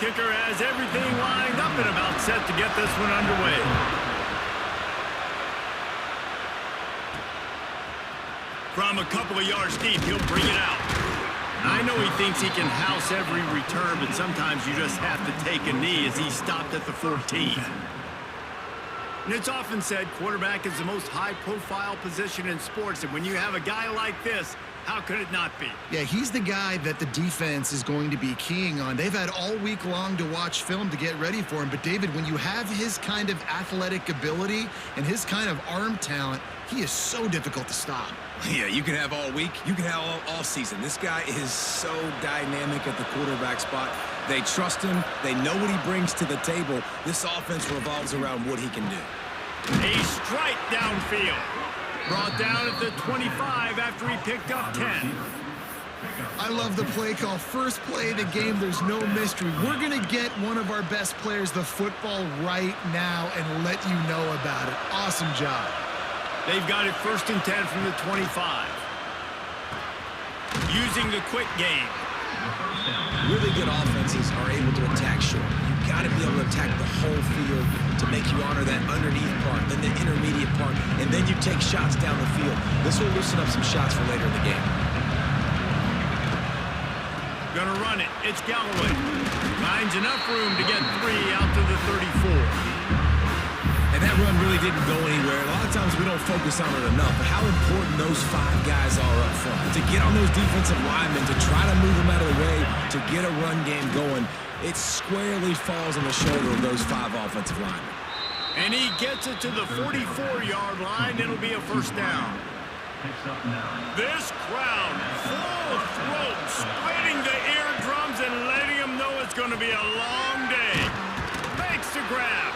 kicker has everything lined up and about set to get this one underway. From a couple of yards deep, he'll bring it out. I know he thinks he can house every return, but sometimes you just have to take a knee as he stopped at the 14. And it's often said quarterback is the most high-profile position in sports, and when you have a guy like this, how could it not be? Yeah, he's the guy that the defense is going to be keying on. They've had all week long to watch film to get ready for him. But, David, when you have his kind of athletic ability and his kind of arm talent, he is so difficult to stop. Yeah, you can have all week. You can have all season. This guy is so dynamic at the quarterback spot. They trust him. They know what he brings to the table. This offense revolves around what he can do. A strike downfield. Brought down at the 25 after he picked up 10. I love the play call. First play of the game, there's no mystery. We're going to get one of our best players the football right now and let you know about it. Awesome job. They've got it 1st and 10 from the 25. Using the quick game. Really good offenses are able to attack short. You've got to be able to attack the whole field to make you honor that underneath part, then the intermediate part, and then you take shots down the field. This will loosen up some shots for later in the game. Gonna run it. It's Galloway. Finds enough room to get 3 out to the 34. And that run really didn't go anywhere. A lot of times we don't focus on it enough, but how important those 5 guys are up front. To get on those defensive linemen, to try to move them out of the way, to get a run game going, it squarely falls on the shoulder of those 5 offensive linemen. And he gets it to the 44-yard line. It'll be a 1st down. This crowd full throat, splitting the eardrums and letting them know it's going to be a long day. Makes the grab.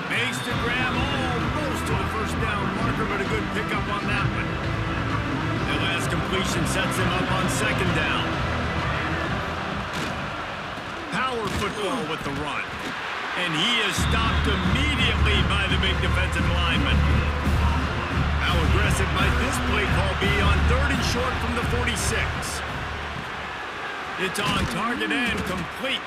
Makes the grab almost to the 1st down marker, but a good pickup on that one. The last completion sets him up on 2nd down. Power football with the run. And he is stopped immediately by the big defensive lineman. How aggressive might this play call be on 3rd and short from the 46? It's on target and complete.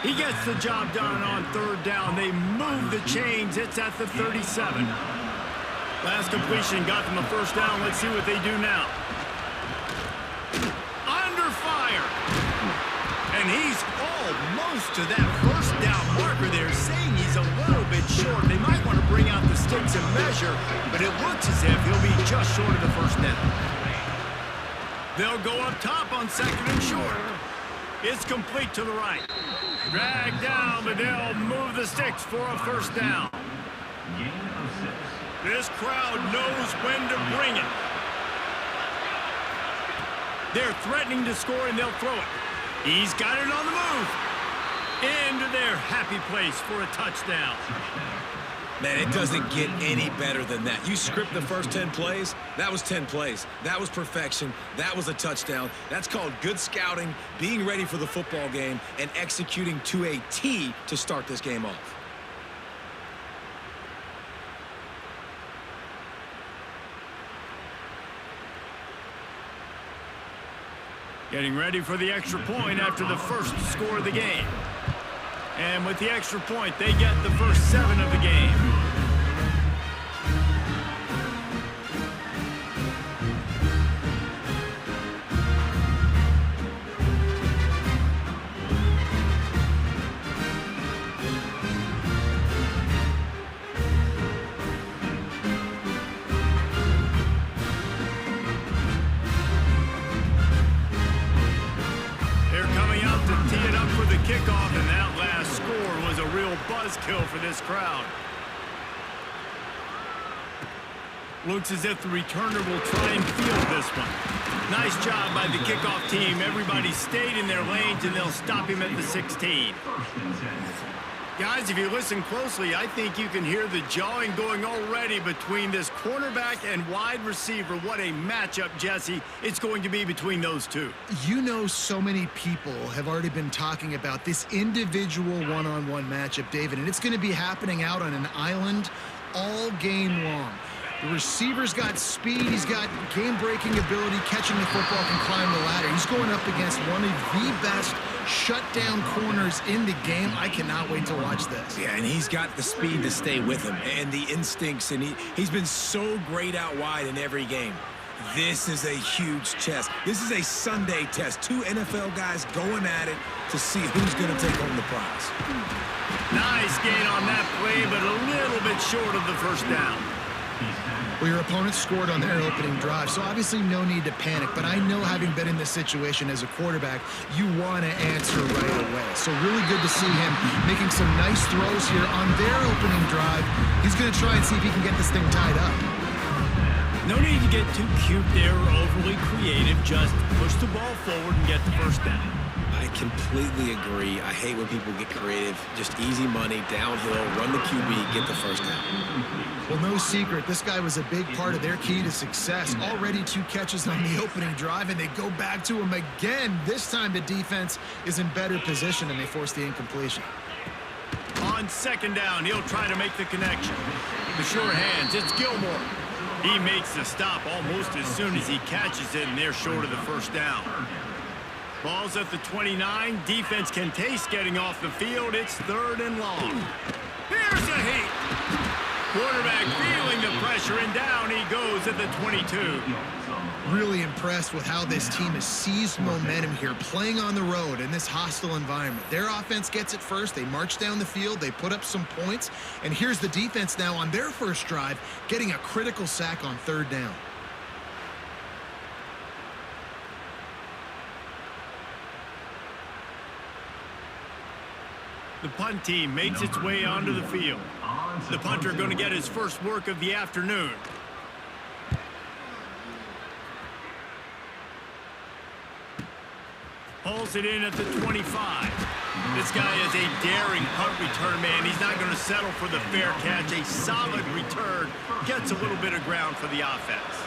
He gets the job done on 3rd down. They move the chains. It's at the 37. Last completion got them a 1st down. Let's see what they do now. Under fire. And he's almost to that 1st down marker. They're saying he's a little bit short. They might want to bring out the sticks and measure, but it looks as if he'll be just short of the 1st down. They'll go up top on 2nd and short. It's complete to the right. Drag down, but they'll move the sticks for a 1st down. This crowd knows when to bring it. They're threatening to score, and they'll throw it. He's got it on the move. Into their happy place for a touchdown. Man, it doesn't get any better than that. You script the first 10 plays, that was 10 plays. That was perfection. That was a touchdown. That's called good scouting, being ready for the football game, and executing to a T to start this game off. Getting ready for the extra point after the 1st score of the game. And with the extra point, they get the first 7 of the game. Kickoff, and that last score was a real buzzkill for this crowd. Looks as if the returner will try and field this one. Nice job by the kickoff team. Everybody stayed in their lanes, and they'll stop him at the 16. Guys, if you listen closely, I think you can hear the jawing going already between this cornerback and wide receiver. What a matchup, Jesse, it's going to be between those two. You know, so many people have already been talking about this individual one-on-one matchup, David, and it's going to be happening out on an island all game long. The receiver's got speed, he's got game-breaking ability, catching the football, can climb the ladder. He's going up against one of the best shut down corners in the game. I cannot wait to watch this. Yeah, and he's got the speed to stay with him and the instincts, and he's been so great out wide in every game. This is a huge test. This is a Sunday test. Two NFL guys going at it to see who's going to take home the prize. Nice gain on that play, but a little bit short of the first down. Well, your opponent scored on their opening drive, so obviously no need to panic. But I know, having been in this situation as a quarterback, you want to answer right away. So really good to see him making some nice throws here on their opening drive. He's going to try and see if he can get this thing tied up. No need to get too cute there or overly creative. Just push the ball forward and get the first down. I completely agree. I hate when people get creative. Just easy money, downhill, run the QB, get the first down. Well, no secret, this guy was a big part of their key to success. Already 2 catches on the opening drive, and they go back to him again. This time the defense is in better position, and they force the incompletion. On second down, he'll try to make the connection. The sure hands, it's Gilmore. He makes the stop almost as soon as he catches it, and they're short of the first down. Ball's at the 29. Defense can taste getting off the field. It's 3rd and long. Here's a heat. Quarterback feeling the pressure, and down he goes at the 22. Really impressed with how this team has seized momentum here, playing on the road in this hostile environment. Their offense gets it first. They march down the field. They put up some points. And here's the defense now on their first drive, getting a critical sack on 3rd down. The punt team makes its way onto the field. The punter going to get his first work of the afternoon. Pulls it in at the 25. This guy is a daring punt return man. He's not going to settle for the fair catch. A solid return. Gets a little bit of ground for the offense.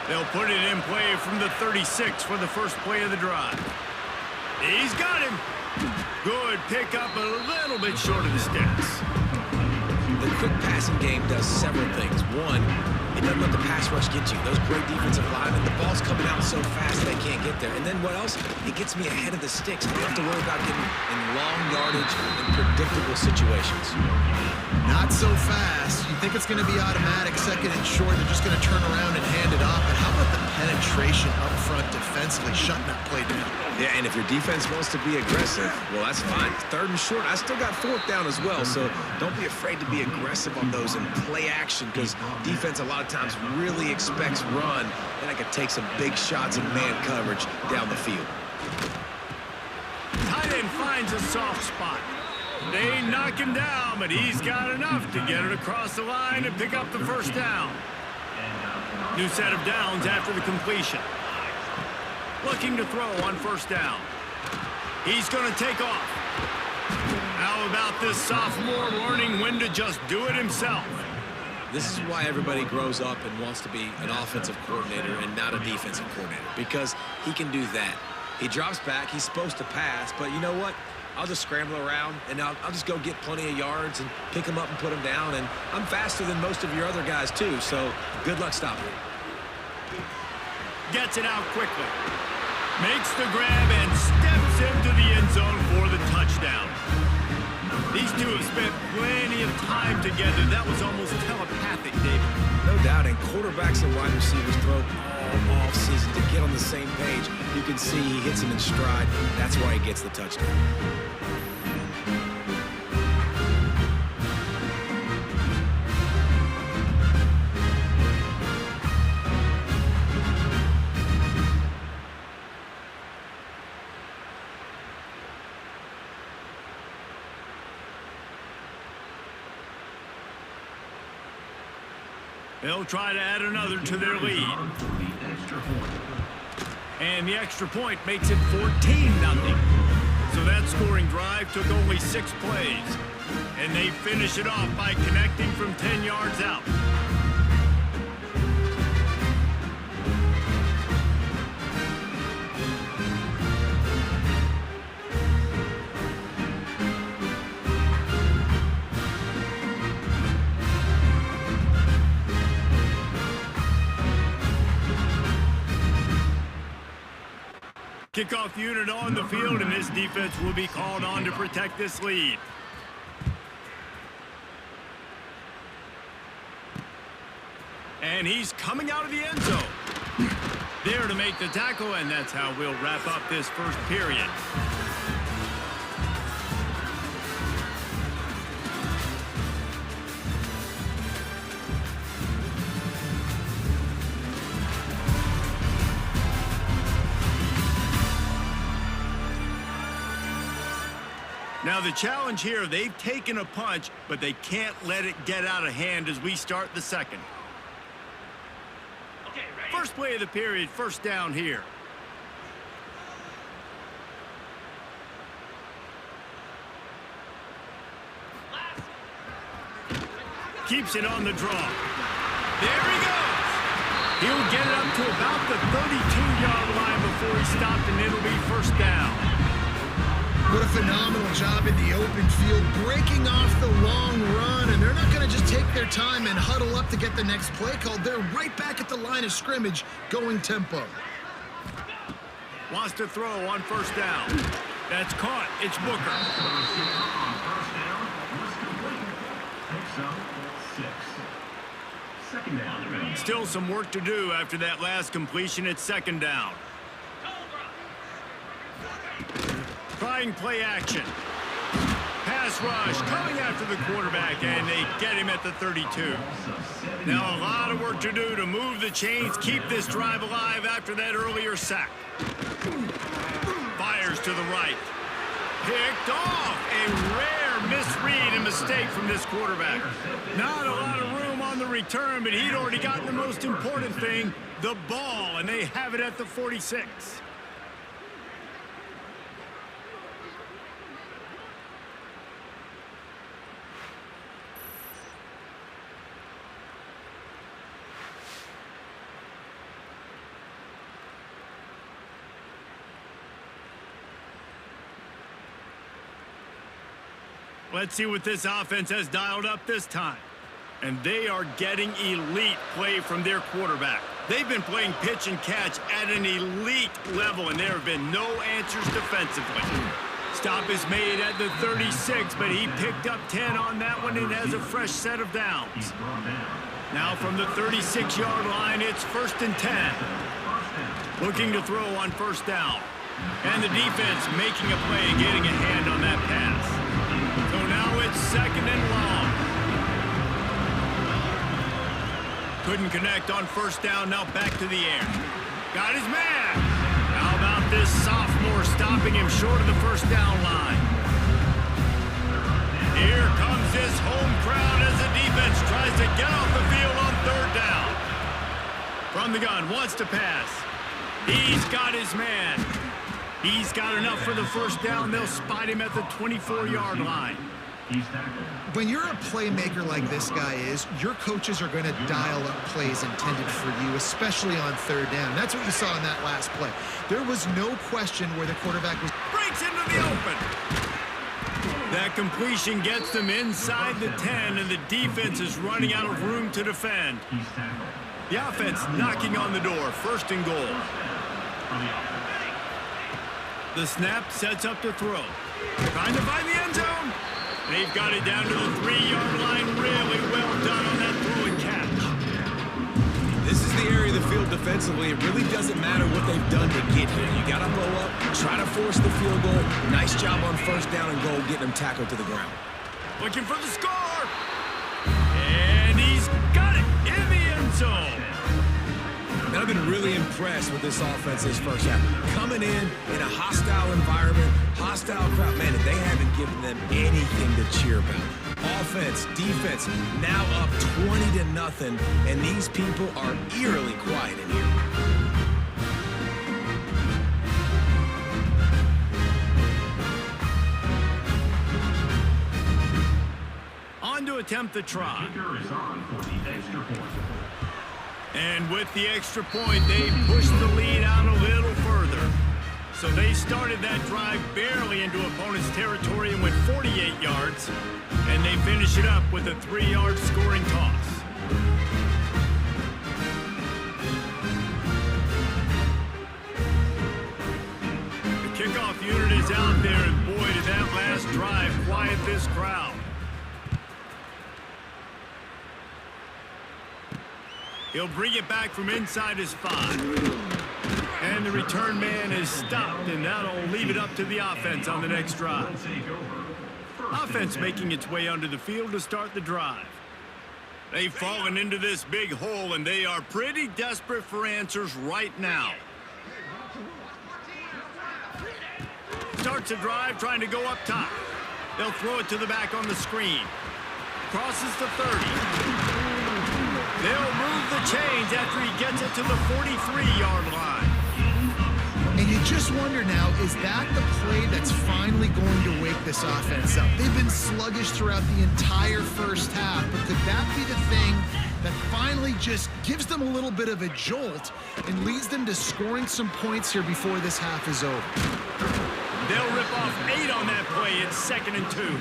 They'll put it in play from the 36 for the first play of the drive. He's got him. Good pickup, a little bit short of the sticks. The quick passing game does several things. One, it doesn't let the pass rush get you. Those great defensive linemen, the ball's coming out so fast they can't get there. And then what else? It gets me ahead of the sticks. I don't have to worry about getting in long yardage and predictable situations. Not so fast. You think it's going to be automatic, 2nd and short. They're just going to turn around and hand it off. But how about the penetration up front defensively, shutting that play down? Yeah, and if your defense wants to be aggressive, well, that's fine. 3rd and short. I still got 4th down as well, so don't be afraid to be aggressive on those and play action, because defense a lot of times really expects run, and I could take some big shots in man coverage down the field. Tight end finds a soft spot. They knock him down, but he's got enough to get it across the line and pick up the first down. New set of downs after the completion. Looking to throw on first down. He's going to take off. How about this sophomore learning when to just do it himself? This is why everybody grows up and wants to be an offensive coordinator and not a defensive coordinator, because he can do that. He drops back. He's supposed to pass, but you know what? I'll just scramble around, and I'll just go get plenty of yards and pick him up and put him down, and I'm faster than most of your other guys, too, so good luck stopping him. Gets it out quickly. Makes the grab and steps into the end zone for the touchdown. These two have spent plenty of time together. That was almost telepathic, David. No doubt, and quarterbacks and wide receivers throw all off-season to get on the same page. You can see he hits him in stride. That's why he gets the touchdown. They'll try to add another to their lead. And the extra point makes it 14-0. So that scoring drive took only 6 plays. And they finish it off by connecting from 10 yards out. Kickoff unit on the field, and this defense will be called on to protect this lead. And he's coming out of the end zone. There to make the tackle, and that's how we'll wrap up this first period. Now the challenge here, they've taken a punch, but they can't let it get out of hand as we start the second. First play of the period, first down here. Keeps it on the draw. There he goes. He'll get it up to about the 32-yard line before he stopped, and it'll be first down. What a phenomenal job in the open field, breaking off the long run, and they're not going to just take their time and huddle up to get the next play called. They're right back at the line of scrimmage, going tempo. Wants to throw on first down. That's caught. It's Booker. Still some work to do after that last completion. It's second down. Trying play action. Pass rush coming after the quarterback, and they get him at the 32. Now a lot of work to do to move the chains, keep this drive alive after that earlier sack. Fires to the right. Picked off. A rare misread and mistake from this quarterback. Not a lot of room on the return, but he'd already gotten the most important thing, the ball, and they have it at the 46. Let's see what this offense has dialed up this time. And they are getting elite play from their quarterback. They've been playing pitch and catch at an elite level, and there have been no answers defensively. Stop is made at the 36, but he picked up 10 on that one and has a fresh set of downs. Now from the 36-yard line, it's first and 10. Looking to throw on first down. And the defense making a play and getting a hand on that pass. So now it's second and long. Couldn't connect on first down, now back to the air. Got his man. How about this sophomore stopping him short of the first down line? Here comes this home crowd as the defense tries to get off the field on third down. From the gun, wants to pass. He's got his man. He's got enough for the first down. They'll spot him at the 24-yard line. When you're a playmaker like this guy is, your coaches are going to dial up plays intended for you, especially on third down. That's what you saw in that last play. There was no question where the quarterback was. Breaks into the open. That completion gets them inside the 10, and the defense is running out of room to defend. The offense knocking on the door. First and goal. The snap sets up to throw. Trying to find the end zone. They've got it down to the 3-yard line. Really well done on that throw and catch. This is the area of the field defensively. It really doesn't matter what they've done to get here. You got to blow up, try to force the field goal. Nice job on first down and goal, getting them tackled to the ground. Looking for the score. And he's got it in the end zone. And I've been really impressed with this offense this first half. Coming in a hostile environment, hostile crowd, man, they haven't given them anything to cheer about. Offense, defense, now up 20-0, and these people are eerily quiet in here. On to attempt the try. And with the extra point, they pushed the lead out a little further. So they started that drive barely into opponent's territory and went 48 yards. And they finish it up with a 3-yard scoring toss. He'll bring it back from inside his 5. And the return man is stopped, and that'll leave it up to the offense on the next drive. Offense making its way onto the field to start the drive. They've fallen into this big hole, and they are pretty desperate for answers right now. Starts a drive trying to go up top. They'll throw it to the back on the screen. Crosses the 30. They'll move the chains after he gets it to the 43-yard line. And you just wonder now, is that the play that's finally going to wake this offense up? They've been sluggish throughout the entire first half, but could that be the thing that finally just gives them a little bit of a jolt and leads them to scoring some points here before this half is over? They'll rip off 8 on that play. It's 2nd and 2.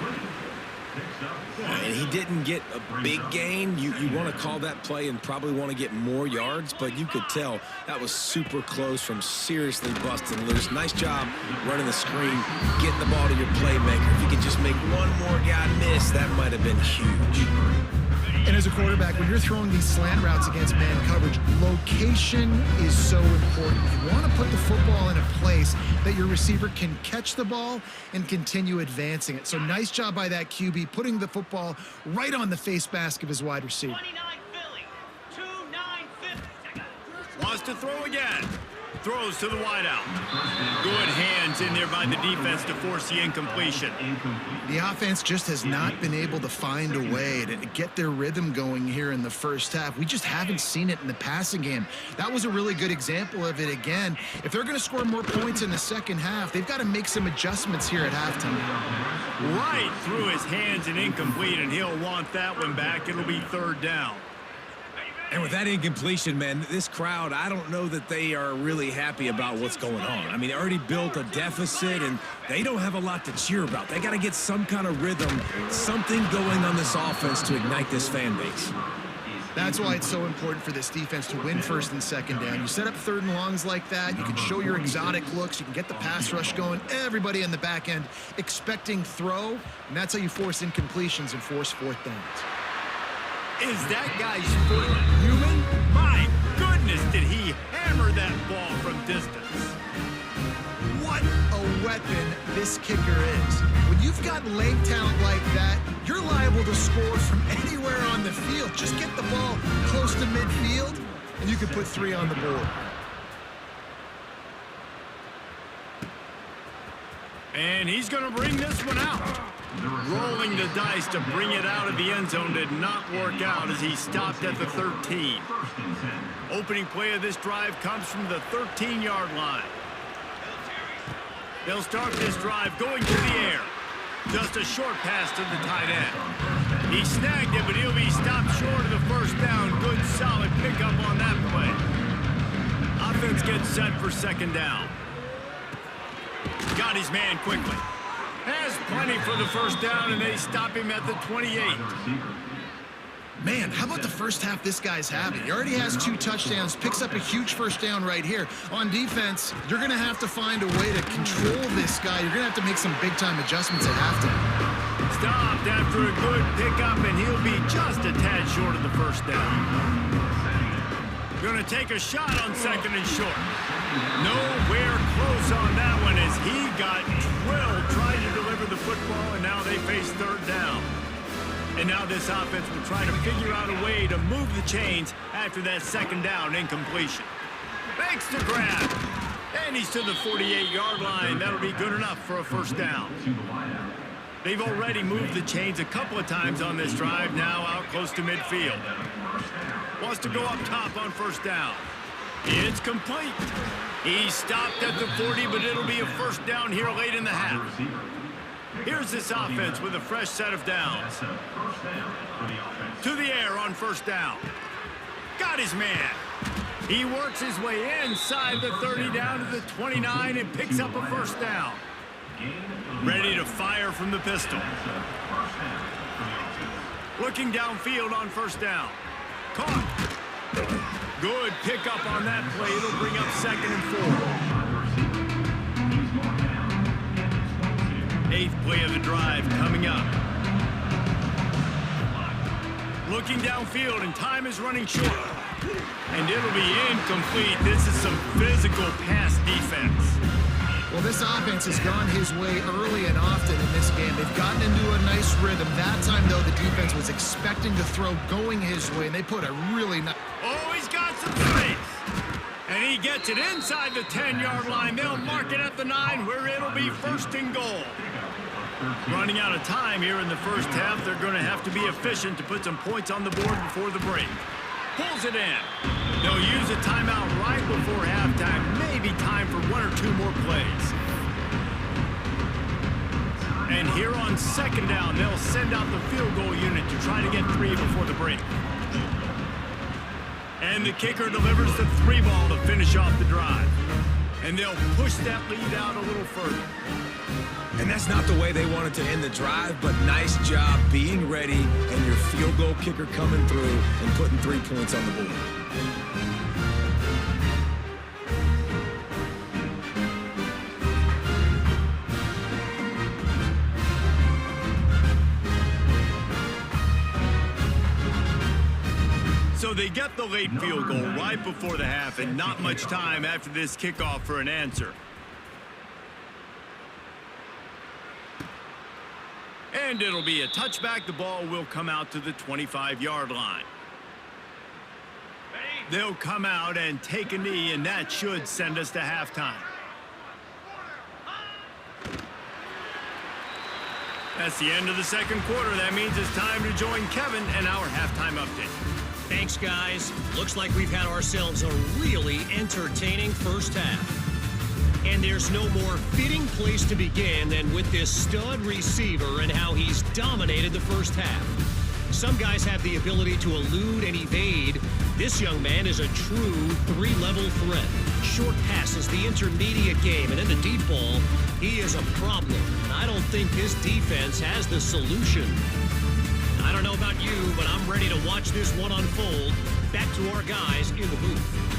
And he didn't get a big gain. You want to call that play and probably want to get more yards, but you could tell that was super close from seriously busting loose. Nice job running the screen, getting the ball to your playmaker. If you could just make one more guy miss, that might have been huge. And as a quarterback, when you're throwing these slant routes against man coverage, location is so important. You want to put the football in a place that your receiver can catch the ball and continue advancing it. So nice job by that QB, putting the football right on the face mask of his wide receiver. 29 Philly, 2-9-50. Wants to throw again. Throws to the wideout. Good hands in there by the defense to force the incompletion. The offense just has not been able to find a way to get their rhythm going here in the first half. We just haven't seen it in the passing game. That was a really good example of it again. If they're going to score more points in the second half, they've got to make some adjustments here at halftime. Right through his hands and incomplete, and he'll want that one back. It'll be 3rd down. And with that incompletion, man, this crowd, I don't know that they are really happy about what's going on. I mean, they already built a deficit, and they don't have a lot to cheer about. They got to get some kind of rhythm, something going on this offense to ignite this fan base. That's why it's so important for this defense to win 1st and 2nd down. You set up 3rd and longs like that. You can show your exotic looks. You can get the pass rush going. Everybody in the back end expecting throw, and that's how you force incompletions and force 4th downs. Is that guy's foot human? My goodness, did he hammer that ball from distance. What a weapon this kicker is. When you've got leg talent like that, you're liable to score from anywhere on the field. Just get the ball close to midfield, and you can put 3 on the board. And he's going to bring this one out. Rolling the dice to bring it out of the end zone did not work out as he stopped at the 13. Opening play of this drive comes from the 13-yard line. They'll start this drive going to the air. Just a short pass to the tight end. He snagged it, but he'll be stopped short of the 1st down. Good, solid pickup on that play. Offense gets set for 2nd down. Got his man quickly. Has plenty for the 1st down, and they stop him at the 28. Man, how about the first half this guy's having? He already has 2 touchdowns, picks up a huge 1st down right here. On defense, you're going to have to find a way to control this guy. You're going to have to make some big-time adjustments at halftime. Stopped after a good pickup, and he'll be just a tad short of the 1st down. Going to take a shot on 2nd and short. Nowhere close on that one as he got drilled trying to deliver the football, and now they face 3rd down. And now this offense will try to figure out a way to move the chains after that 2nd down incompletion. Makes the grab, and he's to the 48-yard line. That'll be good enough for a 1st down. They've already moved the chains a couple of times on this drive, now out close to midfield. Wants to go up top on 1st down. It's complete. He's stopped at the 40, but it'll be a 1st down here late in the half. Here's this offense with a fresh set of downs. To the air on 1st down. Got his man. He works his way inside the 30 down to the 29 and picks up a 1st down. Ready to fire from the pistol. Looking downfield on 1st down. Caught. Good pickup on that play. It'll bring up 2nd and 4. 8th play of the drive coming up. Looking downfield, and time is running short. And it'll be incomplete. This is some physical pass defense. Well, this offense has gone his way early and often in this game. They've gotten into a nice rhythm. That time, though, the defense was expecting to throw going his way, and they put a really nice... Oh, he's got some space. And he gets it inside the 10-yard line. They'll mark it at the 9, where it'll be first and goal. Running out of time here in the first half. They're going to have to be efficient to put some points on the board before the break. Pulls it in. They'll use a timeout right before halftime. Maybe time for 1 or 2 more plays. And here on second down, they'll send out the field goal unit to try to get 3 before the break. And the kicker delivers the 3 ball to finish off the drive. And they'll push that lead out a little further. And that's not the way they wanted to end the drive, but nice job being ready and your field goal kicker coming through and putting 3 points on the board. So they get the late field goal right before the half, and not much time after this kickoff for an answer. And it'll be a touchback. The ball will come out to the 25-yard line. They'll come out and take a knee, and that should send us to halftime. That's the end of the second quarter. That means it's time to join Kevin and our halftime update. Thanks, guys. Looks like we've had ourselves a really entertaining first half. And there's no more fitting place to begin than with this stud receiver and how he's dominated the first half. Some guys have the ability to elude and evade. This young man is a true 3-level threat. Short passes, the intermediate game, and in the deep ball, he is a problem. And I don't think this defense has the solution. I don't know about you, but I'm ready to watch this one unfold. Back to our guys in the booth.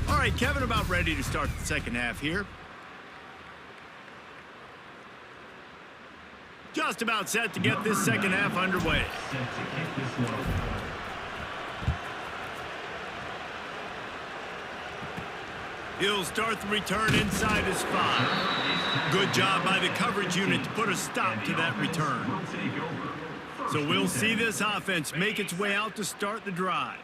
All right, Kevin, about ready to start the second half here. Just about set to get this second half underway. He'll start the return inside his 5. Good job by the coverage unit to put a stop to that return. So we'll see this offense make its way out to start the drive.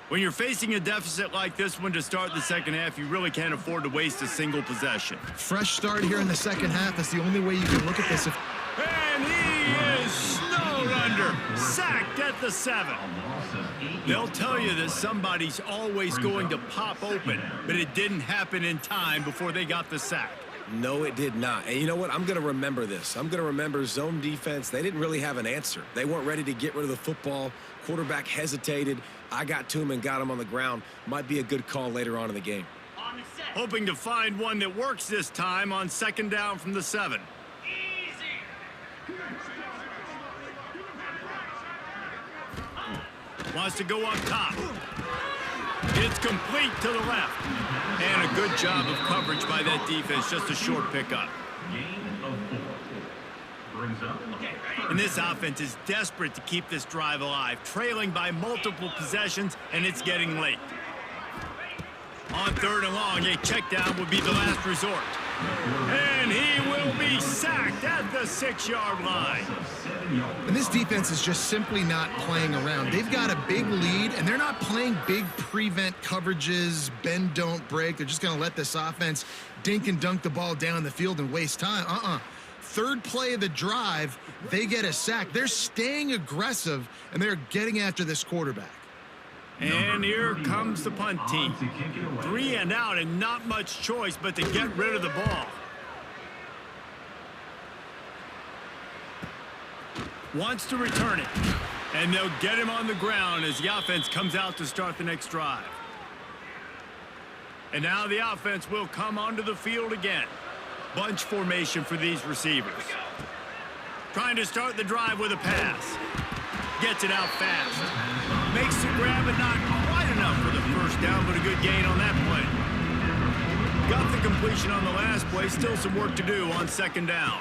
When you're facing a deficit like this one to start the second half, you really can't afford to waste a single possession. Fresh start here in the second half. That's the only way you can look at this. And he is snowed under, sacked at the 7. They'll tell you that somebody's always going to pop open, but it didn't happen in time before they got the sack. No, it did not. And you know what? I'm going to remember this. I'm going to remember zone defense. They didn't really have an answer. They weren't ready to get rid of the football. Quarterback hesitated. I got to him and got him on the ground. Might be a good call later on in the game. On the set. Hoping to find one that works this time on second down from the 7. Easy. Wants to go up top. It's complete to the left. And a good job of coverage by that defense. Just a short pickup. And this offense is desperate to keep this drive alive, trailing by multiple possessions, and it's getting late. On third and long, a check down would be the last resort. And he will be sacked at the 6-yard line. And this defense is just simply not playing around. They've got a big lead, and they're not playing big prevent coverages, bend, don't break. They're just going to let this offense dink and dunk the ball down the field and waste time. Third play of the drive, they get a sack. They're staying aggressive, and they're getting after this quarterback. And here comes the punt team. 3 and out, and not much choice but to get rid of the ball. Wants to return it. And they'll get him on the ground as the offense comes out to start the next drive. And now the offense will come onto the field again. Bunch formation for these receivers. Trying to start the drive with a pass. Gets it out fast. Makes the grab, but not quite enough for the first down, but a good gain on that play. Got the completion on the last play. Still some work to do on second down.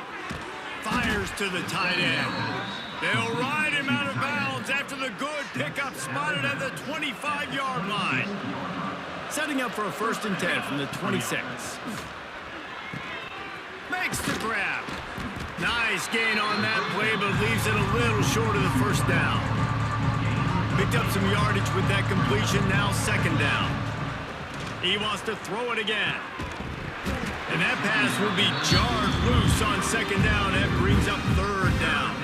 Fires to the tight end. They'll ride him out of bounds after the good pickup spotted at the 25-yard line. Setting up for a 1st and 10 from the 26. Makes the grab. Nice gain on that play, but leaves it a little short of the 1st down. Picked up some yardage with that completion, now 2nd down. He wants to throw it again. And that pass will be jarred loose on 2nd down. That brings up 3rd down.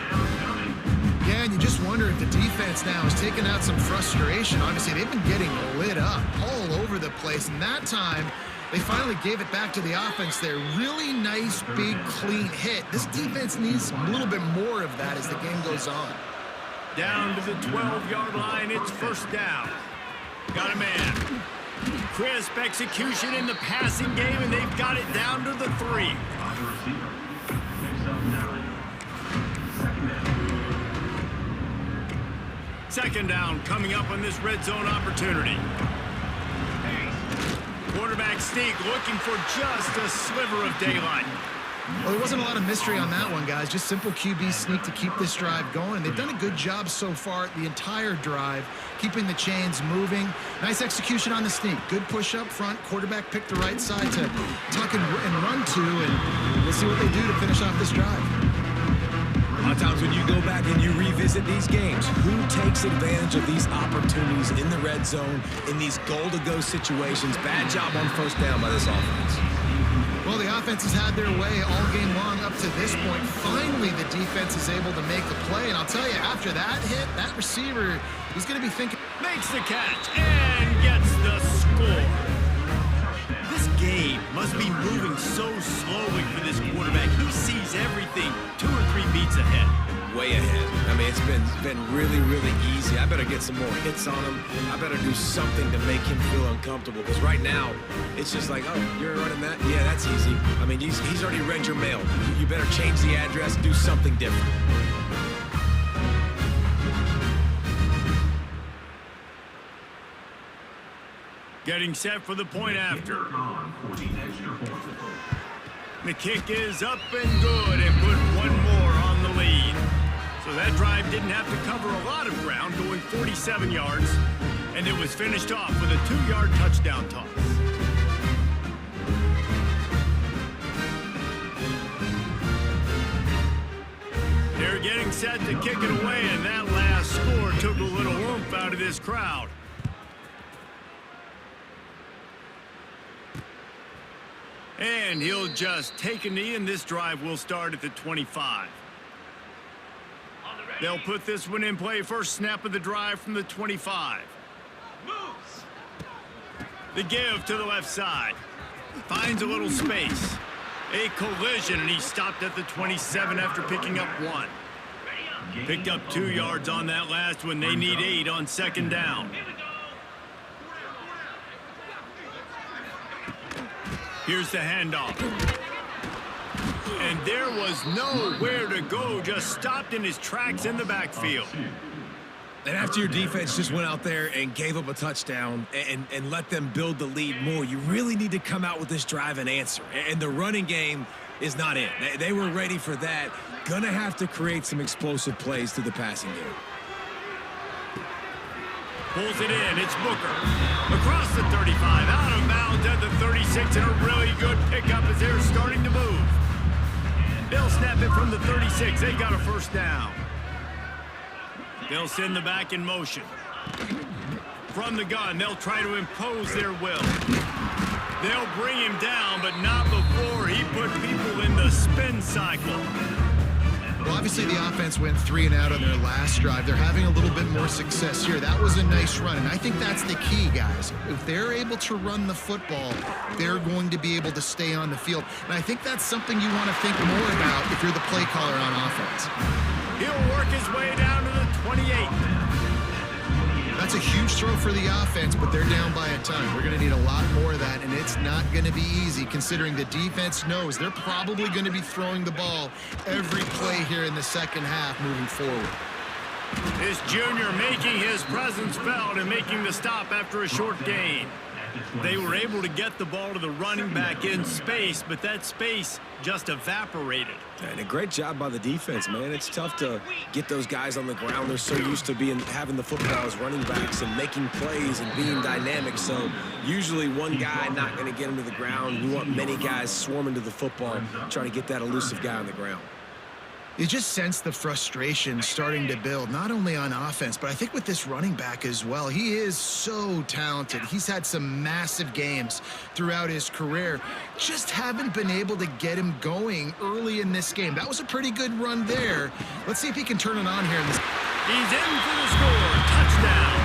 Yeah, and you just wonder if the defense now is taking out some frustration. Obviously, they've been getting lit up all over the place, and that time they finally gave it back to the offense there. Really nice, big, clean hit. This defense needs a little bit more of that as the game goes on. Down to the 12-yard line, it's 1st down. Got a man. Crisp execution in the passing game, and they've got it down to the 3. Second down coming up on this red zone opportunity. Quarterback sneak looking for just a sliver of daylight. Well, there wasn't a lot of mystery on that one, guys. Just simple QB sneak to keep this drive going. They've done a good job so far the entire drive, keeping the chains moving. Nice execution on the sneak. Good push up front. Quarterback picked the right side to tuck and run to, and we'll see what they do to finish off this drive. A lot of times when you go back and you revisit these games, who takes advantage of these opportunities in the red zone, in these goal-to-go situations? Bad job on 1st down by this offense. Well, the offense has had their way all game long up to this point. Finally, the defense is able to make the play. And I'll tell you, after that hit, that receiver, he's going to be thinking. Makes the catch and gets the score. This game must be moving so slowly for this quarterback. He sees everything 2 or 3 beats ahead. Way ahead. I mean, it's been really, really easy. I better get some more hits on him. I better do something to make him feel uncomfortable. Because right now, it's just like, oh, you're running that? Yeah, that's easy. I mean, he's already read your mail. You better change the address, do something different. Getting set for the point after. The kick is up and good and put one more on the lead. So that drive didn't have to cover a lot of ground, going 47 yards, and it was finished off with a 2-yard touchdown toss. They're getting set to kick it away, and that last score took a little oomph out of this crowd. And he'll just take a knee, and this drive will start at the 25. They'll put this one in play. First snap of the drive from the 25. Moves. The give to the left side. Finds a little space. A collision, and he stopped at the 27 after picking up 1. Picked up 2 yards on that last one. They need 8 on 2nd down. Here's the handoff. And there was nowhere to go, just stopped in his tracks in the backfield. And after your defense just went out there and gave up a touchdown and let them build the lead more, you really need to come out with this drive and answer. And the running game is not it. They were ready for that. Gonna have to create some explosive plays through the passing game. Pulls it in, it's Booker. Across the 35, out of bounds at the 36, and a really good pickup as they're starting to move. They'll snap it from the 36. They got a 1st down. They'll send the back in motion. From the gun, they'll try to impose their will. They'll bring him down, but not before he put people in the spin cycle. Well, obviously the offense went 3 and out on their last drive. They're having a little bit more success here. That was a nice run, and I think that's the key, guys. If they're able to run the football, they're going to be able to stay on the field. And I think that's something you want to think more about if you're the play caller on offense. He'll work his way down to the 28. That's a huge throw for the offense, but they're down by a ton. We're going to need a lot more of that, and it's not going to be easy considering the defense knows they're probably going to be throwing the ball every play here in the second half moving forward. This junior making his presence felt and making the stop after a short gain. They were able to get the ball to the running back in space, but that space just evaporated. And a great job by the defense, man. It's tough to get those guys on the ground. They're so used to having the football as running backs and making plays and being dynamic. So usually one guy not going to get him to the ground. You want many guys swarming to the football, trying to get that elusive guy on the ground. You just sense the frustration starting to build, not only on offense, but I think with this running back as well. He is so talented. He's had some massive games throughout his career. Just haven't been able to get him going early in this game. That was a pretty good run there. Let's see if he can turn it on here in this. He's in for the score. Touchdown.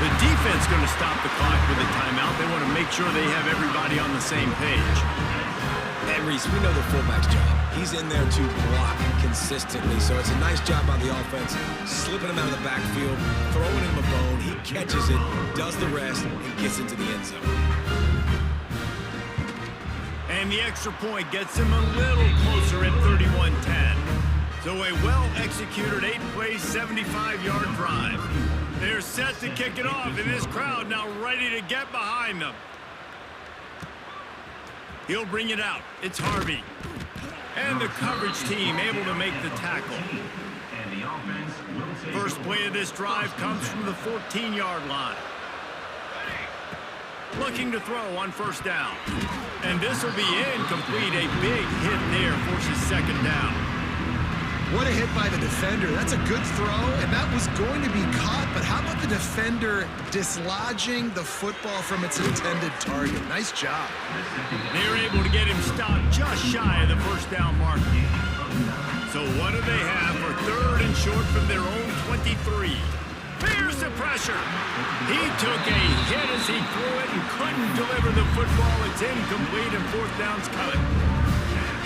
The defense going to stop the clock with a timeout. They want to make sure they have everybody on the same page. And Reese, we know the fullback's job. He's in there to block consistently, so it's a nice job by the offense, slipping him out of the backfield, throwing him a bone. He catches it, does the rest, and gets into the end zone. And the extra point gets him a little closer at 31-10. So a well-executed 8-play, 75-yard drive. They're set to kick it off, and this crowd now ready to get behind them. He'll bring it out. It's Harvey. And the coverage team able to make the tackle. First play of this drive comes from the 14-yard line. Looking to throw on first down. And this will be incomplete. A big hit there forces second down. What a hit by the defender. That's a good throw, and that was going to be caught, but how about the defender dislodging the football from its intended target? Nice job. They're able to get him stopped just shy of the first down mark. So what do they have for third and short from their own 23? Here's the pressure. He took a hit as he threw it and couldn't deliver the football. It's incomplete, and fourth down's coming.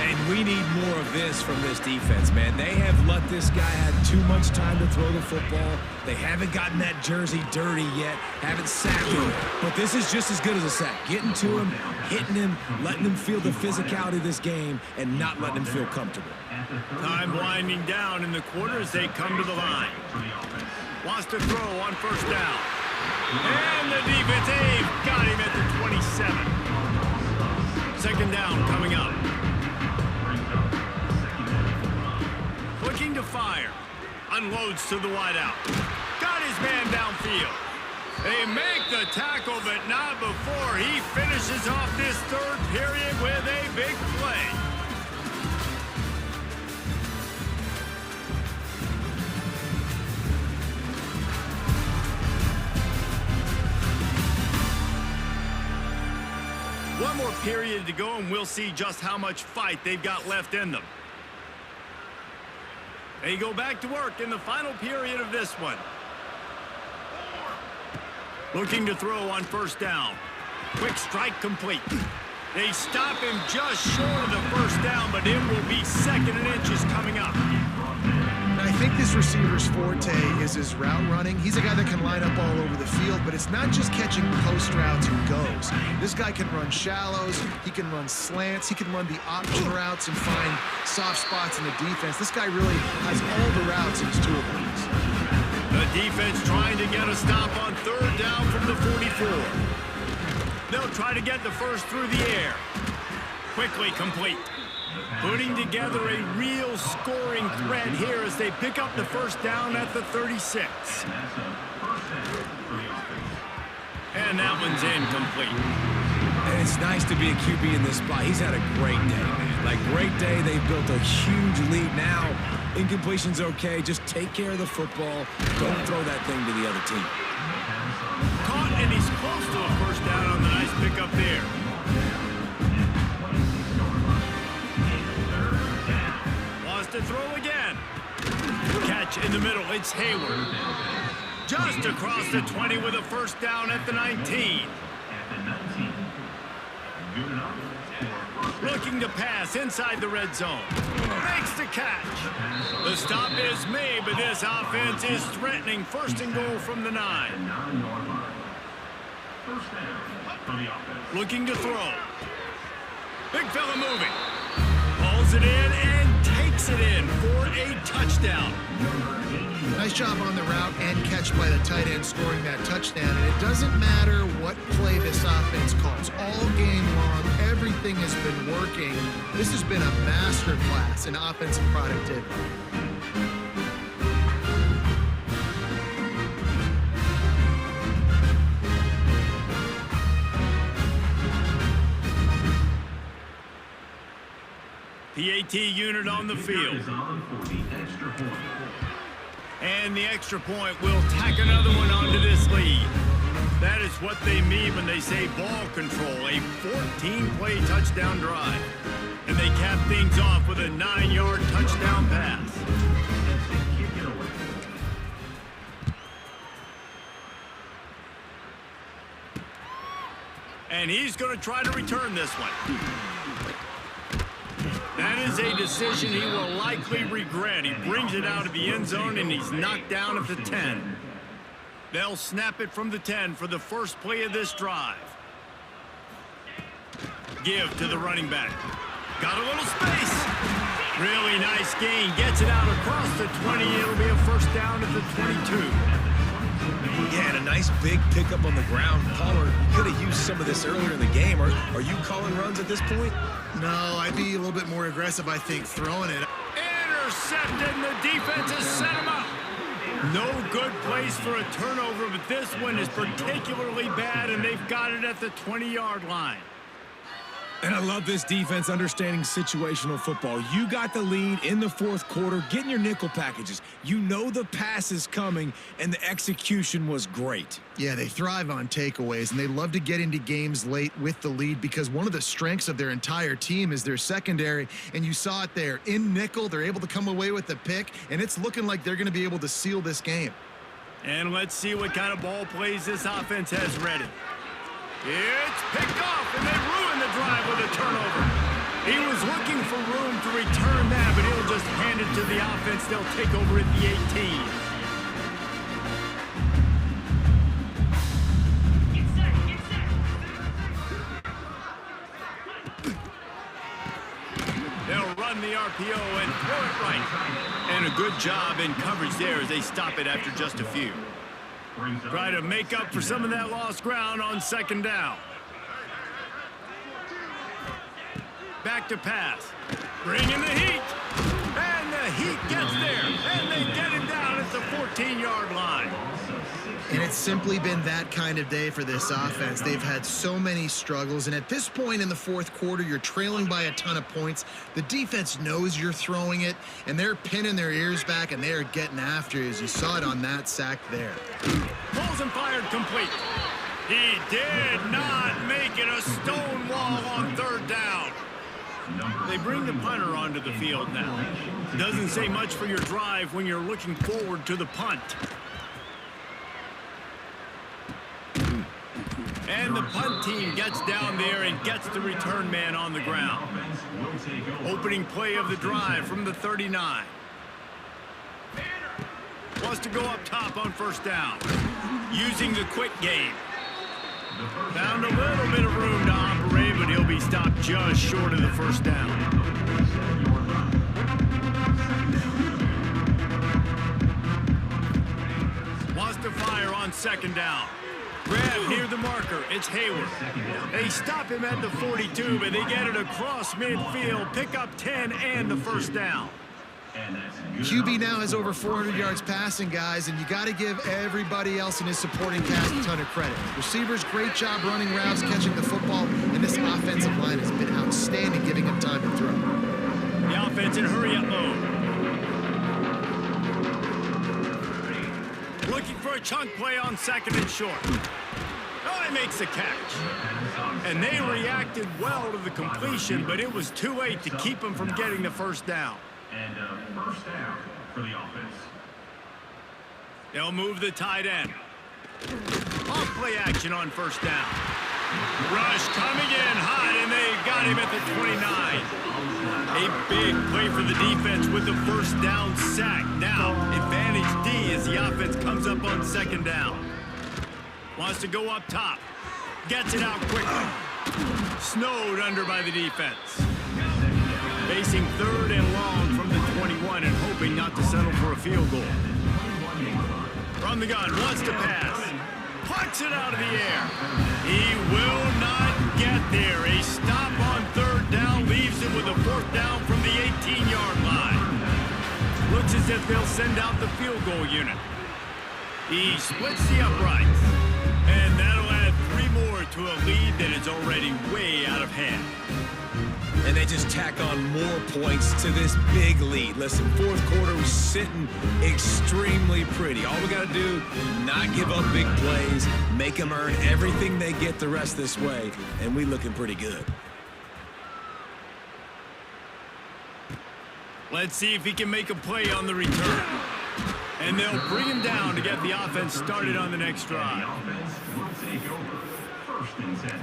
And we need more of this from this defense, man. They have let this guy have too much time to throw the football. They haven't gotten that jersey dirty yet, haven't sacked him. But this is just as good as a sack. Getting to him, hitting him, letting him feel the physicality of this game, and not letting him feel comfortable. Time winding down in the quarter as they come to the line. Wants to throw on first down. And the defense, they've got him at the 27. Second down coming up. Looking to fire. Unloads to the wideout. Got his man downfield. They make the tackle, but not before he finishes off this third period with a big play. One more period to go, and we'll see just how much fight they've got left in them. They go back to work in the final period of this one. Looking to throw on first down. Quick strike complete. They stop him just short of the first down, but it will be second and inches coming up. I think this receiver's forte is his route running. He's a guy that can line up all over the field, but it's not just catching post routes and goes. This guy can run shallows, he can run slants, he can run the option routes and find soft spots in the defense. This guy really has all the routes in his toolbox. The defense trying to get a stop on third down from the 44. They'll try to get the first through the air. Quickly complete. Putting together a real scoring threat here as they pick up the first down at the 36. And that one's incomplete. And it's nice to be a QB in this spot. He's had a great day, man. Like, great day. They've built a huge lead now. Incompletion's okay. Just take care of the football. Don't throw that thing to the other team. Caught, and he's close to a first down on the nice pickup there. To throw again. Catch in the middle. It's Hayward. Just across the 20 with a first down at the 19. Looking to pass inside the red zone. Makes the catch. The stop is made, but this offense is threatening first and goal from the 9. Looking to throw. Big fella moving. Pulls it in and takes it in for a touchdown. Nice job on the route and catch by the tight end scoring that touchdown. And it doesn't matter what play this offense calls. All game long, everything has been working. This has been a masterclass in offensive productivity. PAT unit on the field. And the extra point will tack another one onto this lead. That is what they mean when they say ball control, a 14-play touchdown drive. And they cap things off with a 9-yard touchdown pass. And he's going to try to return this one. That is a decision he will likely regret. He brings it out of the end zone, and he's knocked down at the 10. They'll snap it from the 10 for the first play of this drive. Give to the running back. Got a little space. Really nice gain. Gets it out across the 20. It'll be a first down at the 22. Yeah, and a nice big pickup on the ground. Pollard could have used some of this earlier in the game. Are you calling runs at this point? No, I'd be a little bit more aggressive, I think, throwing it. Intercepted, and the defense has set him up. No good place for a turnover, but this one is particularly bad, and they've got it at the 20-yard line. And I love this defense understanding situational football. You got the lead in the fourth quarter, getting your nickel packages. You know the pass is coming, and the execution was great. Yeah, they thrive on takeaways, and they love to get into games late with the lead because one of the strengths of their entire team is their secondary, and you saw it there. In nickel, they're able to come away with the pick, and it's looking like they're going to be able to seal this game. And let's see what kind of ball plays this offense has ready. It's picked off, and they ruin the drive with a turnover. He was looking for room to return that, but he'll just hand it to the offense. They'll take over at the 18. They'll run the RPO and throw it right. And a good job in coverage there as they stop it after just a few. Try to make up for some of that lost ground on second down. Back to pass. Bring in the heat. And the heat gets there. And they get him down at the 14-yard line. And it's simply been that kind of day for this offense. They've had so many struggles, and at this point in the fourth quarter, you're trailing by a ton of points. The defense knows you're throwing it, and they're pinning their ears back, and they are getting after you, as you saw it on that sack there. Pulls and fired complete. He did not make it a stone wall on third down. They bring the punter onto the field now. Doesn't say much for your drive when you're looking forward to the punt. And the punt team gets down there and gets the return man on the ground. Opening play of the drive from the 39. Wants to go up top on first down. Using the quick game. Found a little bit of room to operate, but he'll be stopped just short of the first down. Wants to fire on second down. Grab near the marker. It's Hayward. They stop him at the 42, but they get it across midfield. Pick up 10 and the first down. QB now has over 400 yards passing, guys, and you got to give everybody else in his supporting cast a ton of credit. Receivers, great job running routes, catching the football, and this offensive line has been outstanding, giving him time to throw. The offense in hurry-up mode. Looking for a chunk play on second and short. Oh, he makes the catch. And they reacted well to the completion, but it was too late to keep him from getting the first down. And first down for the offense. They'll move the tight end. Off play action on first down. Rush coming in hot, and they got him at the 29. A big play for the defense with the first down sack. Now, advantage D as the offense comes up on second down. Wants to go up top. Gets it out quickly. Snowed under by the defense. Facing third and long from the 21. 1 and hoping not to settle for a field goal. From the gun, wants to pass. Plucks it out of the air. He will not get there. A stop on 3rd down leaves him with a 4th down from the 18-yard line. Looks as if they'll send out the field goal unit. He splits the uprights. And that'll add 3 more to a lead that is already way out of hand. And they just tack on more points to this big lead. Listen, 4th quarter was sitting extremely pretty. All we got to do, not give up big plays, make them earn everything they get the rest this way, and we looking pretty good. Let's see if he can make a play on the return. And they'll bring him down to get the offense started on the next drive. The offense will take over. 1st and 10.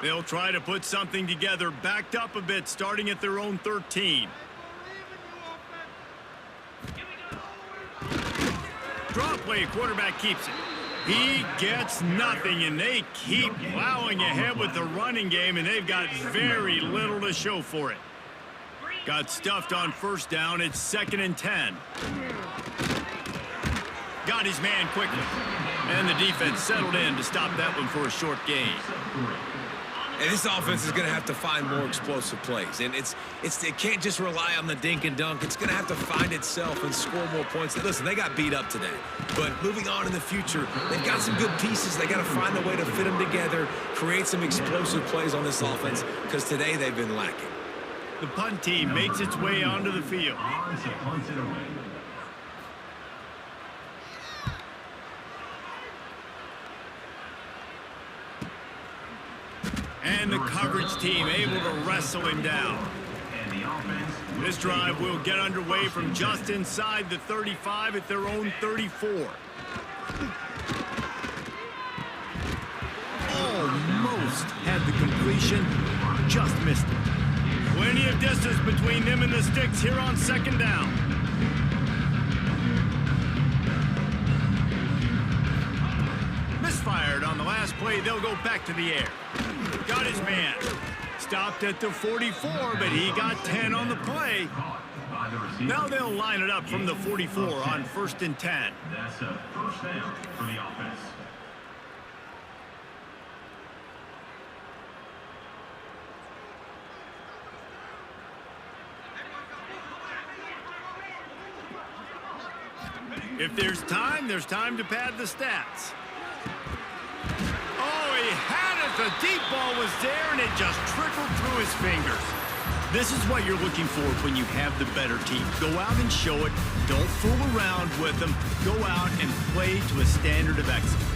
They'll try to put something together, backed up a bit, starting at their own 13. Draw play, quarterback keeps it. He gets nothing, and they keep plowing ahead with the running game, and they've got very little to show for it. Got stuffed on 1st down. It's 2nd and 10. Got his man quickly. And the defense settled in to stop that one for a short gain. And this offense is going to have to find more explosive plays. And it can't just rely on the dink and dunk. It's going to have to find itself and score more points. Listen, they got beat up today. But moving on in the future, they've got some good pieces. They got to find a way to fit them together, create some explosive plays on this offense, because today they've been lacking. The punt team makes its way onto the field. Odds to punt it away. And the coverage team able to wrestle him down. And the offense will This drive will get underway from just inside the 35 at their own 34. Almost had the completion, just missed it. Plenty of distance between them and the sticks here on 2nd down. Misfired on the last play, they'll go back to the air. Got his man. Stopped at the 44, but he got 10 on the play. by the receiver. Now they'll line it up from the 44 on 1st and 10. That's a 1st down for the offense. If there's time to pad the stats. Oh, he had it. The deep ball was there, and it just trickled through his fingers. This is what you're looking for when you have the better team. Go out and show it. Don't fool around with them. Go out and play to a standard of excellence.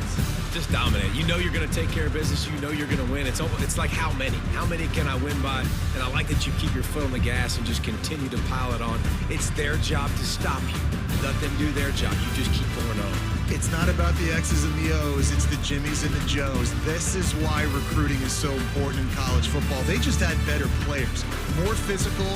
Just dominate. You know you're going to take care of business. You know you're going to win. It's like how many? How many can I win by? And I like that you keep your foot on the gas and just continue to pile it on. It's their job to stop you. Let them do their job. You just keep going on. It's not about the X's and the O's. It's the Jimmies and the Joes. This is why recruiting is so important in college football. They just had better players, more physical.